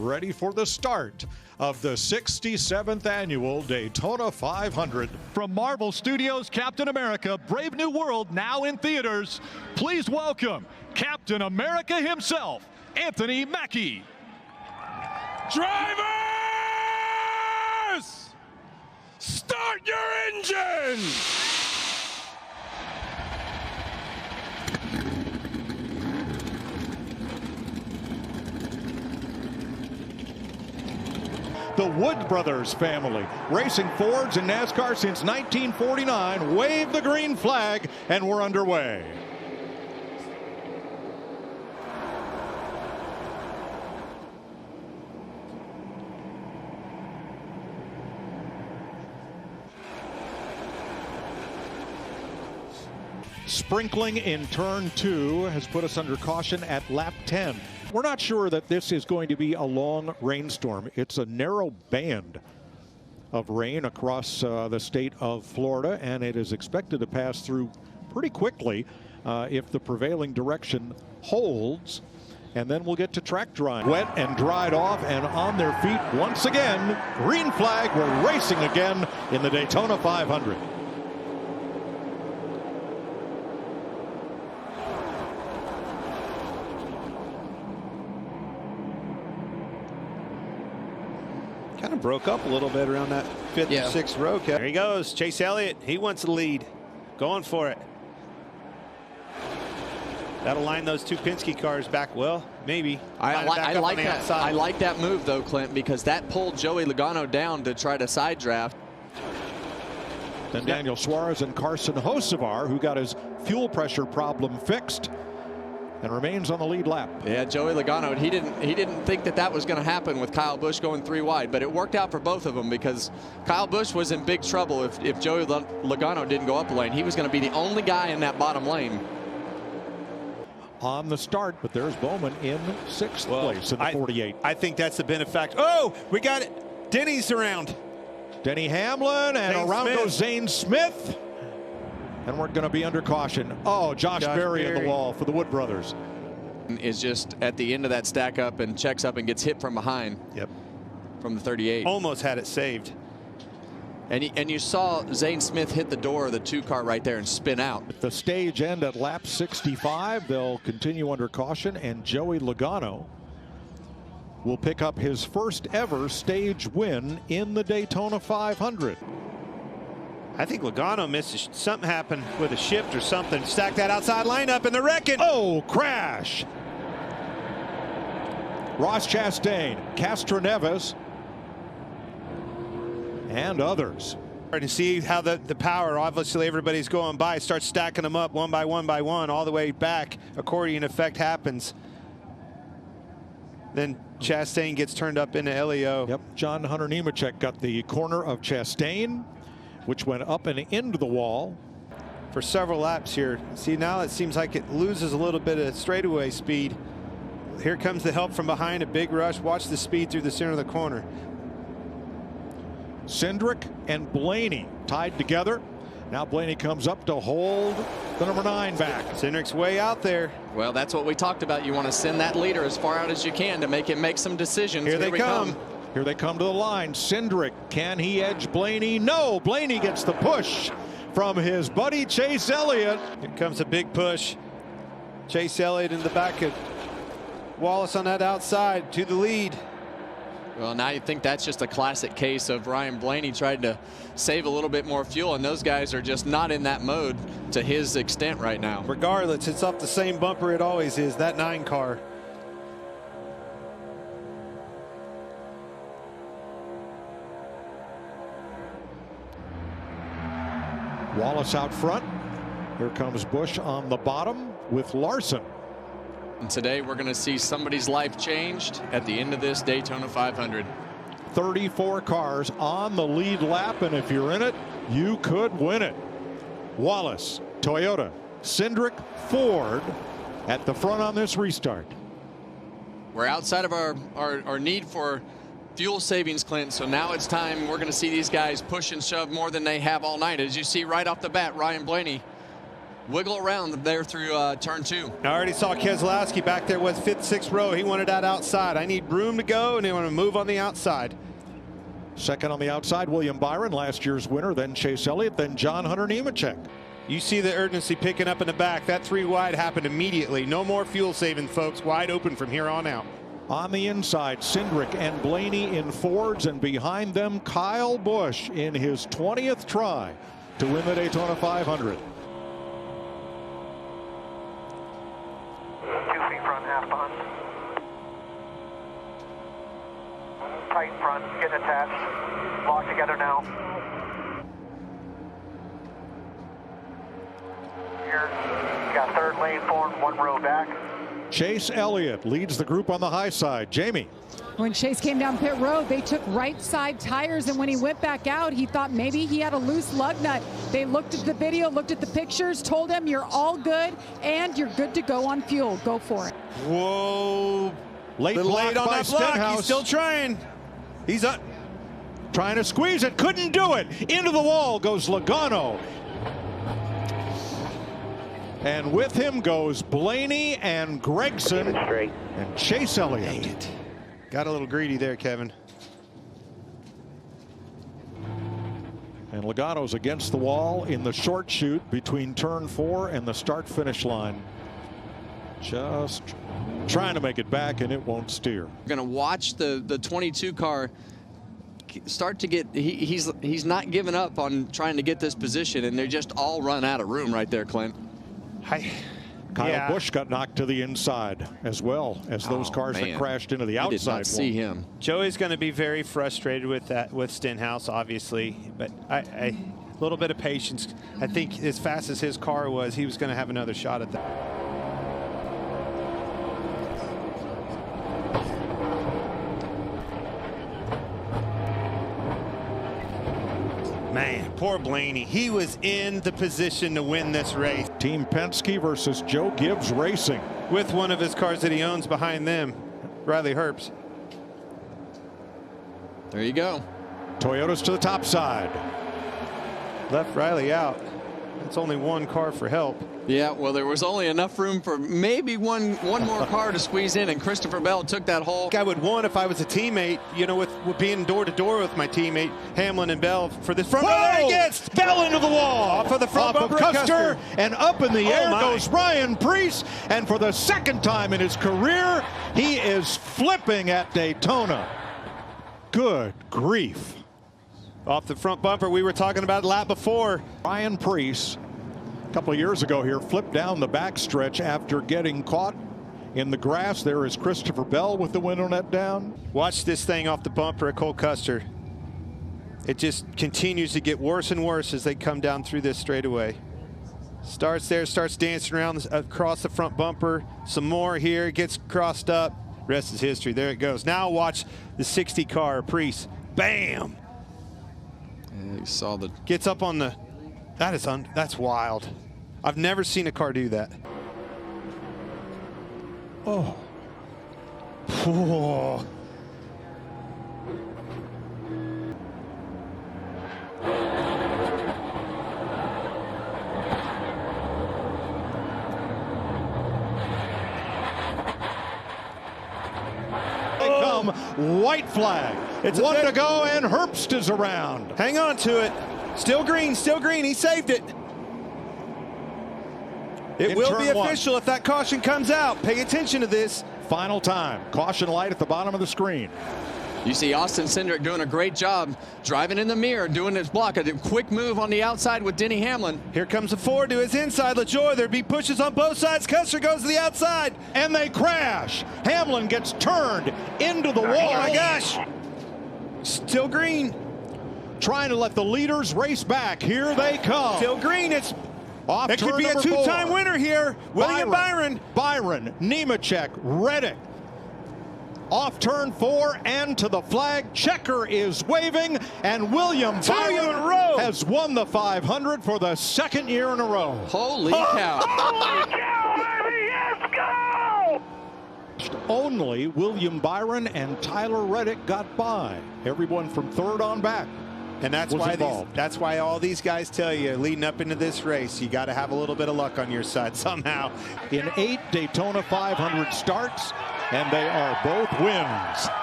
ready for the start of the 67th annual Daytona 500. From Marvel Studios' Captain America, Brave New World, now in theaters, please welcome Captain America himself, Anthony Mackie. Drivers! Start your engine! The Wood Brothers family, racing Fords in NASCAR since 1949, wave the green flag, and we're underway. Sprinkling in turn 2 has put us under caution at lap 10. We're not sure that this is going to be a long rainstorm. It's a narrow band of rain across the state of Florida, and it is expected to pass through pretty quickly if the prevailing direction holds. And then we'll get to track drying. Wet and dried off and on their feet once again. Green flag, we're racing again in the Daytona 500. Kind of broke up a little bit around that fifth or sixth row. There he goes, Chase Elliott. He wants the lead. Going for it. That'll line those two Penske cars back well, maybe. I like that. I like that move though, Clint, because that pulled Joey Logano down to try to side draft. Then Daniel Suarez and Carson Hocevar, who got his fuel pressure problem fixed and remains on the lead lap. Yeah, Joey Logano, he didn't think that was going to happen with Kyle Busch going 3 wide, but it worked out for both of them because Kyle Busch was in big trouble if Joey Logano didn't go up a lane. He was going to be the only guy in that bottom lane. On the start, but there's Bowman in 6th place in the 48. I think that's the benefactor. Oh, we got it. Denny's around. Denny Hamlin, and around goes Zane Smith. And we're going to be under caution. Oh, Josh Berry at the wall for the Wood Brothers. Is just at the end of that stack up and checks up and gets hit from behind. Yep. From the 38. Almost had it saved. And you saw Zane Smith hit the door of the 2 car right there and spin out. At the stage end at lap 65, they'll continue under caution, and Joey Logano will pick up his first ever stage win in the Daytona 500. I think Logano missed something happened with a shift or something. Stack that outside lineup and they're wrecking. Oh, crash. Ross Chastain, Castro Neves, and others. To see how the power, obviously everybody's going by, starts stacking them up one by one all the way back. Accordion effect happens. Then Chastain gets turned up into LEO. Yep, John Hunter Nemechek got the corner of Chastain, which went up and into the wall. For several laps here. See, now it seems like it loses a little bit of straightaway speed. Here comes the help from behind, a big rush. Watch the speed through the center of the corner. Cindric and Blaney tied together. Now Blaney comes up to hold the number 9 back. Cindric's way out there. Well, that's what we talked about. You want to send that leader as far out as you can to make him make some decisions. Here they come. Here they come to the line. Cindric, can he edge Blaney? No, Blaney gets the push from his buddy Chase Elliott. Here comes a big push. Chase Elliott in the back of Wallace on that outside to the lead. Well, now you think that's just a classic case of Ryan Blaney trying to save a little bit more fuel, and those guys are just not in that mode to his extent right now. Regardless, it's up the same bumper it always is, that 9 car. Wallace out front. Here comes Busch on the bottom with Larson. And today we're going to see somebody's life changed at the end of this Daytona 500. 34 cars on the lead lap, and if you're in it, you could win it. Wallace, Toyota, Cindric, Ford at the front on this restart. We're outside of our need for fuel savings, Clint. So now it's time. We're going to see these guys push and shove more than they have all night. As you see right off the bat, Ryan Blaney wiggle around there through turn 2. I already saw Keselowski back there was 5th, 6th row. He wanted that outside. I need room to go, and they want to move on the outside. Second on the outside, William Byron, last year's winner, then Chase Elliott, then John Hunter Nemechek. You see the urgency picking up in the back. That 3 wide happened immediately. No more fuel saving, folks. Wide open from here on out. On the inside, Cindric and Blaney in Fords, and behind them, Kyle Busch in his 20th try to win the Daytona 500. 2 feet front, half bond. Tight front, getting attached. Locked together now. Here, got 3rd lane formed, 1 row back. Chase Elliott leads the group on the high side. Jamie. When Chase came down pit road, they took right side tires, and when he went back out, he thought maybe he had a loose lug nut. They looked at the video, looked at the pictures, told him you're all good and you're good to go on fuel. Go for it. Whoa. Late on by that block. Stenhouse. He's still trying. He's up. Trying to squeeze it. Couldn't do it. Into the wall goes Logano. And with him goes Blaney and Gregson and Chase Elliott. Got a little greedy there, Kevin. And Logano's against the wall in the short chute between turn 4 and the start-finish line. Just trying to make it back, and it won't steer. We're going to watch the 22 car start to get, he's not giving up on trying to get this position, and they just all run out of room right there, Clint. Kyle Busch got knocked to the inside as well as those cars that crashed into the outside. I did not see him. Joey's going to be very frustrated with that, with Stenhouse, obviously, but a little bit of patience. I think as fast as his car was, he was going to have another shot at that. Man, poor Blaney. He was in the position to win this race. Team Penske versus Joe Gibbs Racing. With one of his cars that he owns behind them, Riley Herbst. There you go. Toyota's to the top side. Left Riley out. It's only 1 car for help. Yeah, well, there was only enough room for maybe one more car to squeeze in, and Christopher Bell took that hole. I would want if I was a teammate, you know, with being door to door with my teammate Hamlin and Bell for this front. Whoa! Gets Bell into the wall. Off of the front of Custer, and up in the air goes Ryan Preece, and for the 2nd time in his career, he is flipping at Daytona. Good grief. Off the front bumper. We were talking about a lap before. Ryan Preece, a couple of years ago here, flipped down the backstretch after getting caught in the grass. There is Christopher Bell with the window net down. Watch this thing off the bumper at Cole Custer. It just continues to get worse and worse as they come down through this straightaway. Starts there, starts dancing around across the front bumper. Some more here, gets crossed up. Rest is history. There it goes. Now watch the 60 car, Preece. Bam! Yeah, you saw the... Gets up on the... That's wild. I've never seen a car do that. Oh. Whoa. White flag. It's 1 to go, and Herbst is around. Hang on to it. Still green, still green. He saved it. It will be official if that caution comes out. Pay attention to this. Final time. Caution light at the bottom of the screen. You see Austin Cindric doing a great job driving in the mirror, doing his block. A quick move on the outside with Denny Hamlin. Here comes the Ford to his inside. LaJoie, there'd be pushes on both sides. Custer goes to the outside. And they crash. Hamlin gets turned into the wall. Oh, my gosh. Still green. Trying to let the leaders race back. Here they come. Still green. It's off. It could be a 2-time winner here. William Byron. Byron, Nemechek, Reddick. Off turn 4 and to the flag. Checker is waving, and William Byron has won the 500 for the 2nd year in a row. Holy cow. Holy cow, baby, let's go! Only William Byron and Tyler Reddick got by. Everyone from 3rd on back And that's why all these guys tell you leading up into this race, you got to have a little bit of luck on your side somehow. In 8 Daytona 500 starts, and they are both wins.